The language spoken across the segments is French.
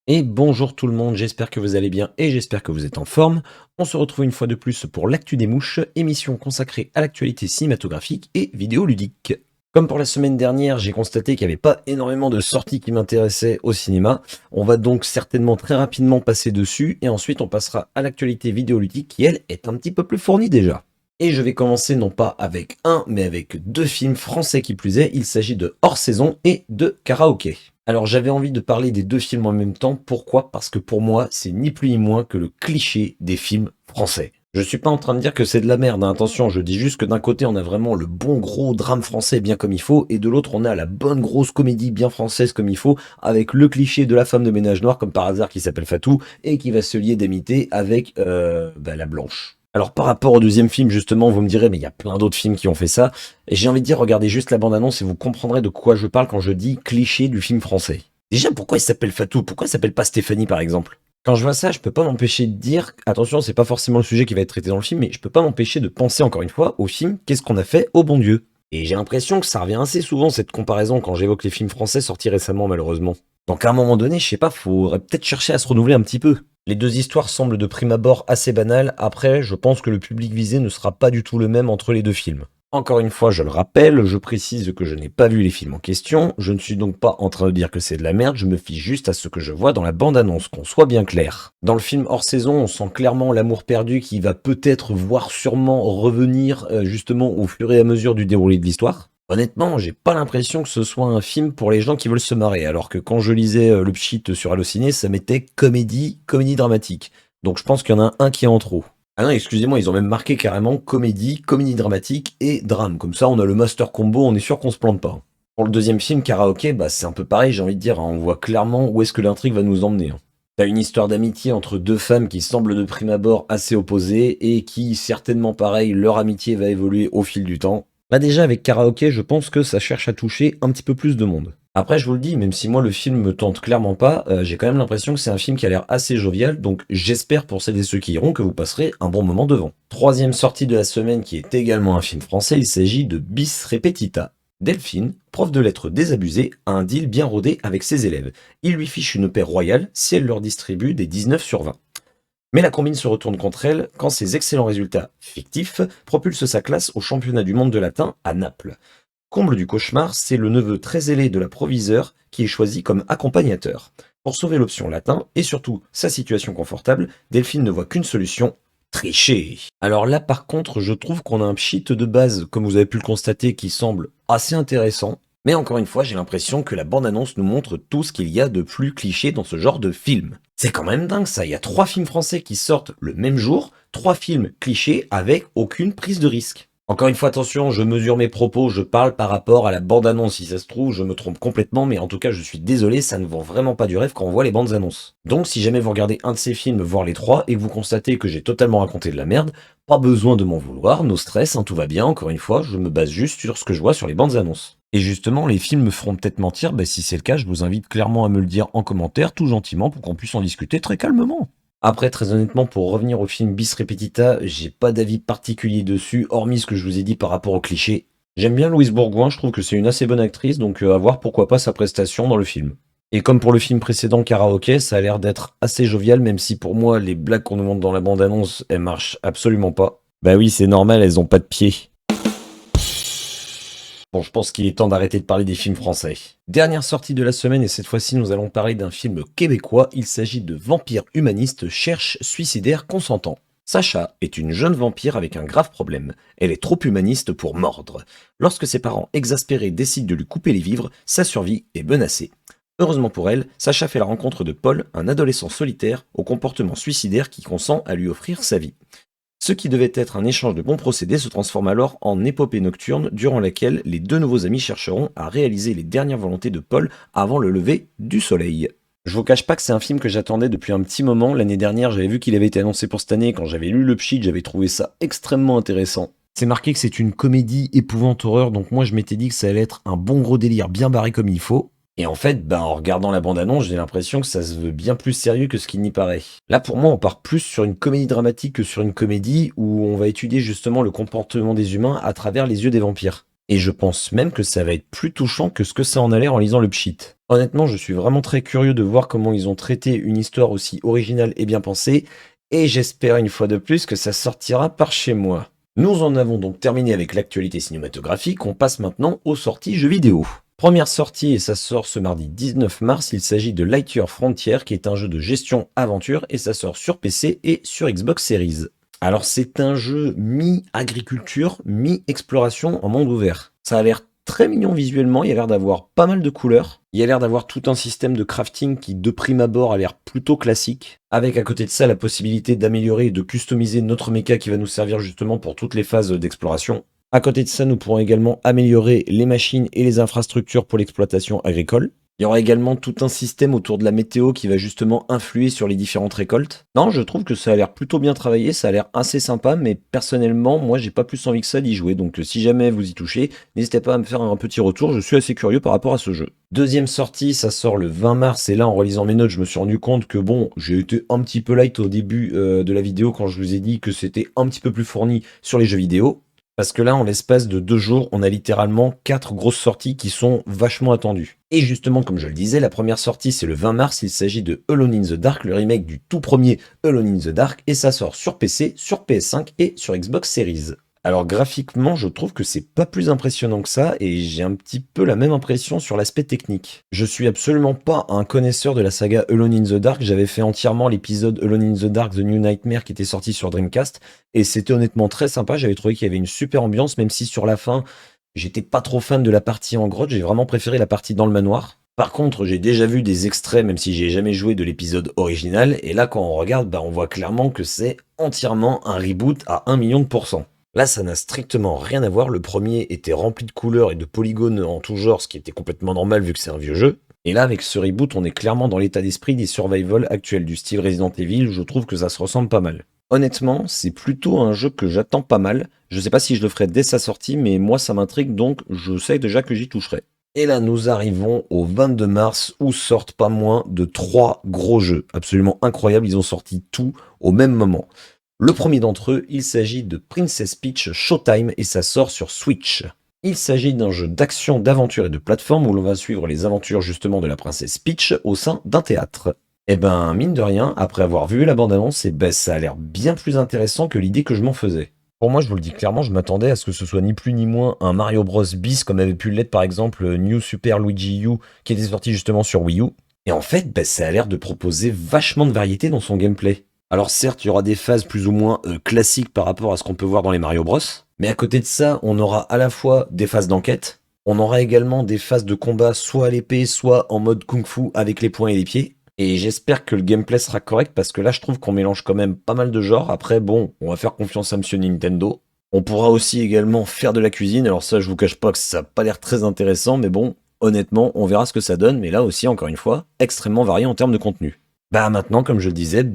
Et bonjour tout le monde, j'espère que vous allez bien et j'espère que vous êtes en forme. On se retrouve une fois de plus pour l'Actu des Mouches, émission consacrée à l'actualité cinématographique et vidéoludique. Comme pour la semaine dernière, j'ai constaté qu'il n'y avait pas énormément de sorties qui m'intéressaient au cinéma. On va donc certainement très rapidement passer dessus et ensuite on passera à l'actualité vidéoludique qui, elle, est un petit peu plus fournie déjà. Et je vais commencer non pas avec un, mais avec deux films français qui plus est. Il s'agit de Hors Saison et de Karaoké. Alors j'avais envie de parler des deux films en même temps. Pourquoi? Parce que pour moi, c'est ni plus ni moins que le cliché des films français. Je suis pas en train de dire que c'est de la merde, hein. Attention, je dis juste que d'un côté on a vraiment le bon gros drame français bien comme il faut, et de l'autre on a la bonne grosse comédie bien française comme il faut, avec le cliché de la femme de ménage noire comme par hasard qui s'appelle Fatou, et qui va se lier d'amitié avec la blanche. Alors par rapport au deuxième film justement, vous me direz mais il y a plein d'autres films qui ont fait ça, et j'ai envie de dire regardez juste la bande-annonce et vous comprendrez de quoi je parle quand je dis cliché du film français. Déjà pourquoi il s'appelle Fatou? Pourquoi il s'appelle pas Stéphanie par exemple? Quand je vois ça, je peux pas m'empêcher de dire, attention, c'est pas forcément le sujet qui va être traité dans le film, mais je peux pas m'empêcher de penser encore une fois au film Qu'est-ce qu'on a fait au bon Dieu? Et j'ai l'impression que ça revient assez souvent cette comparaison quand j'évoque les films français sortis récemment malheureusement. Donc à un moment donné, je sais pas, faudrait peut-être chercher à se renouveler un petit peu. Les deux histoires semblent de prime abord assez banales, après je pense que le public visé ne sera pas du tout le même entre les deux films. Encore une fois, je le rappelle, je précise que je n'ai pas vu les films en question, je ne suis donc pas en train de dire que c'est de la merde, je me fie juste à ce que je vois dans la bande-annonce, qu'on soit bien clair. Dans le film Hors Saison, on sent clairement l'amour perdu qui va peut-être, voire sûrement revenir justement au fur et à mesure du déroulé de l'histoire. Honnêtement, j'ai pas l'impression que ce soit un film pour les gens qui veulent se marrer, alors que quand je lisais le pchit sur Allociné, ça mettait comédie dramatique. Donc je pense qu'il y en a un qui est en trop. Ah non, excusez-moi, ils ont même marqué carrément comédie dramatique et drame. Comme ça, on a le master combo, on est sûr qu'on se plante pas. Pour le deuxième film, Karaoké, bah c'est un peu pareil, j'ai envie de dire, hein. On voit clairement où est-ce que l'intrigue va nous emmener, hein. T'as une histoire d'amitié entre deux femmes qui semblent de prime abord assez opposées et qui, certainement pareil, leur amitié va évoluer au fil du temps. Là déjà, avec Karaoké, je pense que ça cherche à toucher un petit peu plus de monde. Après, je vous le dis, même si moi le film me tente clairement pas, j'ai quand même l'impression que c'est un film qui a l'air assez jovial, donc j'espère pour celles et ceux qui iront que vous passerez un bon moment devant. Troisième sortie de la semaine qui est également un film français, il s'agit de Bis Repetita. Delphine, prof de lettres désabusée, a un deal bien rodé avec ses élèves. Il lui fiche une paire royale si elle leur distribue des 19 sur 20. Mais la combine se retourne contre elle quand ses excellents résultats fictifs propulsent sa classe au championnat du monde de latin à Naples. Comble du cauchemar, c'est le neveu très zélé de la proviseure qui est choisi comme accompagnateur. Pour sauver l'option latin et surtout sa situation confortable, Delphine ne voit qu'une solution, tricher. Alors là par contre, je trouve qu'on a un pchit de base, comme vous avez pu le constater, qui semble assez intéressant. Mais encore une fois, j'ai l'impression que la bande-annonce nous montre tout ce qu'il y a de plus cliché dans ce genre de film. C'est quand même dingue ça, il y a 3 films français qui sortent le même jour, 3 films clichés avec aucune prise de risque. Encore une fois, attention, je mesure mes propos, je parle par rapport à la bande-annonce. Si ça se trouve, je me trompe complètement, mais en tout cas, je suis désolé, ça ne vend vraiment pas du rêve quand on voit les bandes annonces. Donc, si jamais vous regardez un de ces films, voire les 3, et que vous constatez que j'ai totalement raconté de la merde, pas besoin de m'en vouloir, no stress, hein, tout va bien, encore une fois, je me base juste sur ce que je vois sur les bandes annonces. Et justement, les films me feront peut-être mentir, bah si c'est le cas, je vous invite clairement à me le dire en commentaire, tout gentiment, pour qu'on puisse en discuter très calmement. Après, très honnêtement, pour revenir au film Bis Repetita, j'ai pas d'avis particulier dessus, hormis ce que je vous ai dit par rapport au cliché. J'aime bien Louise Bourgoin, je trouve que c'est une assez bonne actrice, donc à voir pourquoi pas sa prestation dans le film. Et comme pour le film précédent Karaoké, ça a l'air d'être assez jovial, même si pour moi, les blagues qu'on nous montre dans la bande-annonce, elles marchent absolument pas. Bah oui, c'est normal, elles ont pas de pied. Bon, je pense qu'il est temps d'arrêter de parler des films français. Dernière sortie de la semaine et cette fois-ci nous allons parler d'un film québécois. Il s'agit de Vampire humaniste cherche suicidaire consentant. Sacha est une jeune vampire avec un grave problème. Elle est trop humaniste pour mordre. Lorsque ses parents exaspérés décident de lui couper les vivres, sa survie est menacée. Heureusement pour elle, Sacha fait la rencontre de Paul, un adolescent solitaire au comportement suicidaire qui consent à lui offrir sa vie. Ce qui devait être un échange de bons procédés se transforme alors en épopée nocturne durant laquelle les deux nouveaux amis chercheront à réaliser les dernières volontés de Paul avant le lever du soleil. Je vous cache pas que c'est un film que j'attendais depuis un petit moment. L'année dernière, j'avais vu qu'il avait été annoncé pour cette année. Quand j'avais lu le pchit, j'avais trouvé ça extrêmement intéressant. C'est marqué que c'est une comédie épouvante horreur, donc moi je m'étais dit que ça allait être un bon gros délire bien barré comme il faut. Et en fait, en regardant la bande-annonce, j'ai l'impression que ça se veut bien plus sérieux que ce qu'il n'y paraît. Là, pour moi, on part plus sur une comédie dramatique que sur une comédie où on va étudier justement le comportement des humains à travers les yeux des vampires. Et je pense même que ça va être plus touchant que ce que ça en a l'air en lisant le pchit. Honnêtement, je suis vraiment très curieux de voir comment ils ont traité une histoire aussi originale et bien pensée, et j'espère une fois de plus que ça sortira par chez moi. Nous en avons donc terminé avec l'actualité cinématographique, on passe maintenant aux sorties jeux vidéo. Première sortie, et ça sort ce mardi 19 mars, il s'agit de Lightyear Frontier, qui est un jeu de gestion aventure, et ça sort sur PC et sur Xbox Series. Alors c'est un jeu mi-agriculture, mi-exploration en monde ouvert. Ça a l'air très mignon visuellement, il y a l'air d'avoir pas mal de couleurs. Il y a l'air d'avoir tout un système de crafting qui de prime abord a l'air plutôt classique. Avec à côté de ça la possibilité d'améliorer et de customiser notre mecha qui va nous servir justement pour toutes les phases d'exploration. À côté de ça, nous pourrons également améliorer les machines et les infrastructures pour l'exploitation agricole. Il y aura également tout un système autour de la météo qui va justement influer sur les différentes récoltes. Non, je trouve que ça a l'air plutôt bien travaillé, ça a l'air assez sympa, mais personnellement, moi j'ai pas plus envie que ça d'y jouer, donc si jamais vous y touchez, n'hésitez pas à me faire un petit retour, je suis assez curieux par rapport à ce jeu. Deuxième sortie, ça sort le 20 mars, et là en relisant mes notes, je me suis rendu compte que bon, j'ai été un petit peu light au début de la vidéo quand je vous ai dit que c'était un petit peu plus fourni sur les jeux vidéo. Parce que là, en l'espace de 2 jours, on a littéralement 4 grosses sorties qui sont vachement attendues. Et justement, comme je le disais, la première sortie, c'est le 20 mars, il s'agit de Alone in the Dark, le remake du tout premier Alone in the Dark, et ça sort sur PC, sur PS5 et sur Xbox Series. Alors graphiquement, je trouve que c'est pas plus impressionnant que ça, et j'ai un petit peu la même impression sur l'aspect technique. Je suis absolument pas un connaisseur de la saga Alone in the Dark, j'avais fait entièrement l'épisode Alone in the Dark The New Nightmare qui était sorti sur Dreamcast, et c'était honnêtement très sympa, j'avais trouvé qu'il y avait une super ambiance, même si sur la fin, j'étais pas trop fan de la partie en grotte, j'ai vraiment préféré la partie dans le manoir. Par contre, j'ai déjà vu des extraits, même si j'ai jamais joué de l'épisode original, et là quand on regarde, on voit clairement que c'est entièrement un reboot à 1 million de pourcents. Là, ça n'a strictement rien à voir. Le premier était rempli de couleurs et de polygones en tout genre, ce qui était complètement normal vu que c'est un vieux jeu. Et là, avec ce reboot, on est clairement dans l'état d'esprit des survival actuels du style Resident Evil. Je trouve que ça se ressemble pas mal. Honnêtement, c'est plutôt un jeu que j'attends pas mal. Je sais pas si je le ferai dès sa sortie, mais moi ça m'intrigue donc je sais déjà que j'y toucherai. Et là, nous arrivons au 22 mars où sortent pas moins de 3 gros jeux. Absolument incroyables, ils ont sorti tout au même moment. Le premier d'entre eux, il s'agit de Princess Peach Showtime et ça sort sur Switch. Il s'agit d'un jeu d'action, d'aventure et de plateforme où l'on va suivre les aventures justement de la princesse Peach au sein d'un théâtre. Et ben, mine de rien, après avoir vu la bande-annonce, ça a l'air bien plus intéressant que l'idée que je m'en faisais. Pour moi, je vous le dis clairement, je m'attendais à ce que ce soit ni plus ni moins un Mario Bros bis comme avait pu l'être par exemple New Super Luigi U qui était sorti justement sur Wii U. Et en fait, ça a l'air de proposer vachement de variété dans son gameplay. Alors certes, il y aura des phases plus ou moins classiques par rapport à ce qu'on peut voir dans les Mario Bros. Mais à côté de ça, on aura à la fois des phases d'enquête, on aura également des phases de combat soit à l'épée, soit en mode kung-fu avec les poings et les pieds. Et j'espère que le gameplay sera correct parce que là je trouve qu'on mélange quand même pas mal de genres. Après bon, on va faire confiance à Monsieur Nintendo. On pourra aussi également faire de la cuisine, alors ça je vous cache pas que ça a pas l'air très intéressant, mais bon, honnêtement, on verra ce que ça donne, mais là aussi, encore une fois, extrêmement varié en termes de contenu. Maintenant, comme je le disais,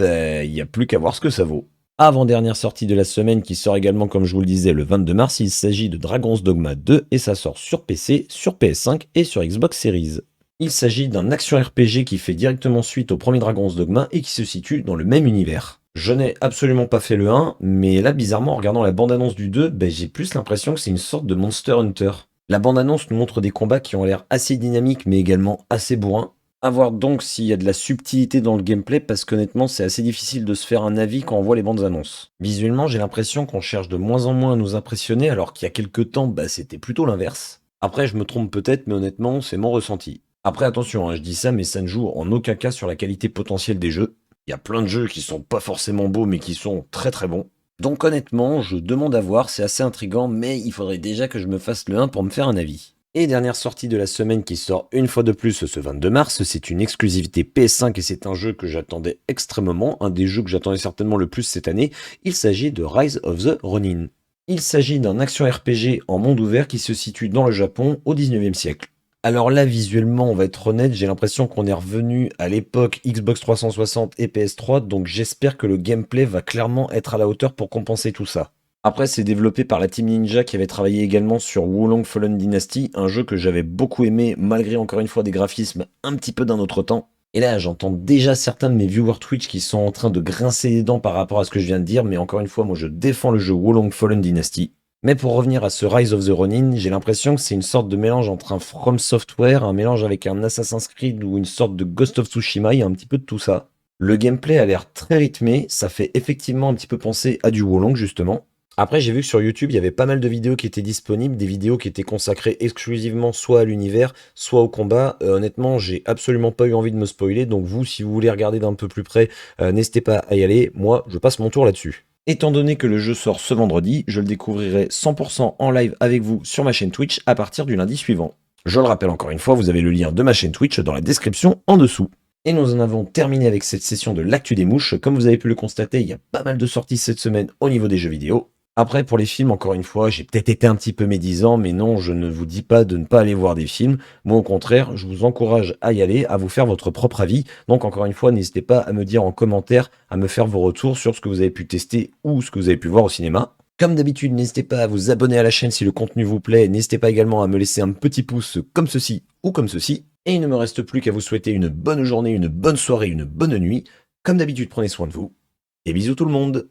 il n'y a plus qu'à voir ce que ça vaut. Avant-dernière sortie de la semaine qui sort également, comme je vous le disais, le 22 mars, il s'agit de Dragon's Dogma 2 et ça sort sur PC, sur PS5 et sur Xbox Series. Il s'agit d'un action RPG qui fait directement suite au premier Dragon's Dogma et qui se situe dans le même univers. Je n'ai absolument pas fait le 1, mais là, bizarrement, en regardant la bande-annonce du 2, j'ai plus l'impression que c'est une sorte de Monster Hunter. La bande-annonce nous montre des combats qui ont l'air assez dynamiques, mais également assez bourrins. À voir donc s'il y a de la subtilité dans le gameplay, parce qu'honnêtement, c'est assez difficile de se faire un avis quand on voit les bandes annonces. Visuellement, j'ai l'impression qu'on cherche de moins en moins à nous impressionner, alors qu'il y a quelques temps, c'était plutôt l'inverse. Après, je me trompe peut-être, mais honnêtement, c'est mon ressenti. Après, attention, je dis ça, mais ça ne joue en aucun cas sur la qualité potentielle des jeux. Il y a plein de jeux qui sont pas forcément beaux, mais qui sont très très bons. Donc honnêtement, je demande à voir, c'est assez intriguant, mais il faudrait déjà que je me fasse le 1 pour me faire un avis. Et dernière sortie de la semaine qui sort une fois de plus ce 22 mars, c'est une exclusivité PS5 et c'est un jeu que j'attendais extrêmement, un des jeux que j'attendais certainement le plus cette année, il s'agit de Rise of the Ronin. Il s'agit d'un action RPG en monde ouvert qui se situe dans le Japon au 19e siècle. Alors là, visuellement, on va être honnête, j'ai l'impression qu'on est revenu à l'époque Xbox 360 et PS3, donc j'espère que le gameplay va clairement être à la hauteur pour compenser tout ça. Après, c'est développé par la Team Ninja qui avait travaillé également sur Wulong Fallen Dynasty, un jeu que j'avais beaucoup aimé, malgré encore une fois des graphismes un petit peu d'un autre temps. Et là, j'entends déjà certains de mes viewers Twitch qui sont en train de grincer les dents par rapport à ce que je viens de dire, mais encore une fois, moi je défends le jeu Wulong Fallen Dynasty. Mais pour revenir à ce Rise of the Ronin, j'ai l'impression que c'est une sorte de mélange entre un From Software, un mélange avec un Assassin's Creed ou une sorte de Ghost of Tsushima, il y a un petit peu de tout ça. Le gameplay a l'air très rythmé, ça fait effectivement un petit peu penser à du Wolong justement. Après, j'ai vu que sur YouTube, il y avait pas mal de vidéos qui étaient disponibles, des vidéos qui étaient consacrées exclusivement soit à l'univers, soit au combat. Honnêtement, j'ai absolument pas eu envie de me spoiler, donc vous, si vous voulez regarder d'un peu plus près, n'hésitez pas à y aller. Moi, je passe mon tour là-dessus. Étant donné que le jeu sort ce vendredi, je le découvrirai 100% en live avec vous sur ma chaîne Twitch à partir du lundi suivant. Je le rappelle encore une fois, vous avez le lien de ma chaîne Twitch dans la description en dessous. Et nous en avons terminé avec cette session de l'actu des mouches. Comme vous avez pu le constater, il y a pas mal de sorties cette semaine au niveau des jeux vidéo. Après, pour les films, encore une fois, j'ai peut-être été un petit peu médisant, mais non, je ne vous dis pas de ne pas aller voir des films. Moi, au contraire, je vous encourage à y aller, à vous faire votre propre avis. Donc, encore une fois, n'hésitez pas à me dire en commentaire, à me faire vos retours sur ce que vous avez pu tester ou ce que vous avez pu voir au cinéma. Comme d'habitude, n'hésitez pas à vous abonner à la chaîne si le contenu vous plaît. N'hésitez pas également à me laisser un petit pouce comme ceci ou comme ceci. Et il ne me reste plus qu'à vous souhaiter une bonne journée, une bonne soirée, une bonne nuit. Comme d'habitude, prenez soin de vous. Et bisous tout le monde!